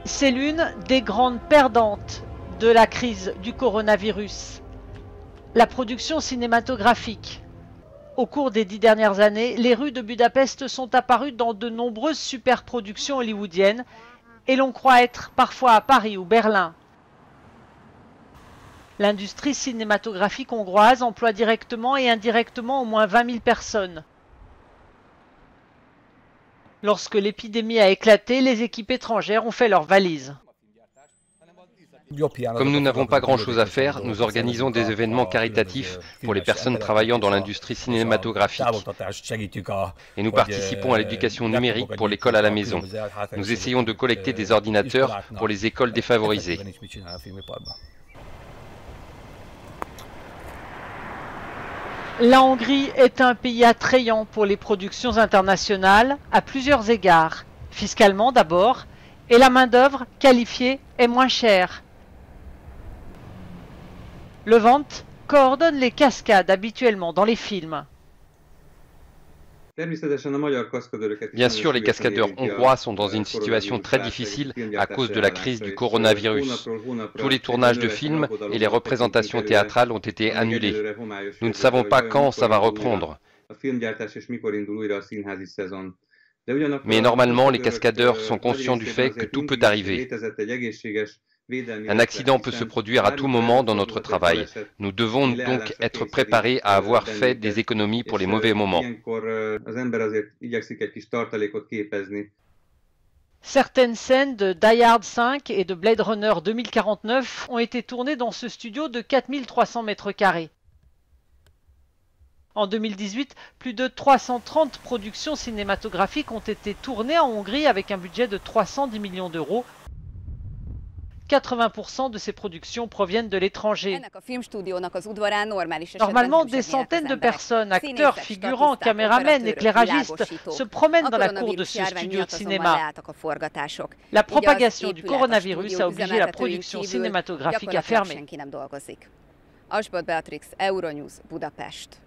C'est l'une des grandes perdantes de la crise du coronavirus. La production cinématographique. Au cours des 10 dernières années, les rues de Budapest sont apparues dans de nombreuses superproductions hollywoodiennes et l'on croit être parfois à Paris ou Berlin. L'industrie cinématographique hongroise emploie directement et indirectement au moins 20 000 personnes. Lorsque l'épidémie a éclaté, les équipes étrangères ont fait leurs valises. Comme nous n'avons pas grand-chose à faire, nous organisons des événements caritatifs pour les personnes travaillant dans l'industrie cinématographique. Et nous participons à l'éducation numérique pour l'école à la maison. Nous essayons de collecter des ordinateurs pour les écoles défavorisées. La Hongrie est un pays attrayant pour les productions internationales à plusieurs égards. Fiscalement d'abord, et la main-d'œuvre qualifiée est moins chère. Le Vent coordonne les cascades habituellement dans les films. Bien sûr, les cascadeurs hongrois sont dans une situation très difficile à cause de la crise du coronavirus. Tous les tournages de films et les représentations théâtrales ont été annulés. Nous ne savons pas quand ça va reprendre. Mais normalement, les cascadeurs sont conscients du fait que tout peut arriver. Un accident peut se produire à tout moment dans notre travail. Nous devons donc être préparés à avoir fait des économies pour les mauvais moments. Certaines scènes de Die Hard 5 et de Blade Runner 2049 ont été tournées dans ce studio de 4300 mètres carrés. En 2018, plus de 330 productions cinématographiques ont été tournées en Hongrie avec un budget de 310 millions d'euros. 80% de ces productions proviennent de l'étranger. Normalement, des centaines de personnes, acteurs, figurants, caméramens, éclairagistes, se promènent dans la cour de ce studio de cinéma. La propagation du coronavirus a obligé la production cinématographique à fermer. Asbot Beatrix, Euronews, Budapest.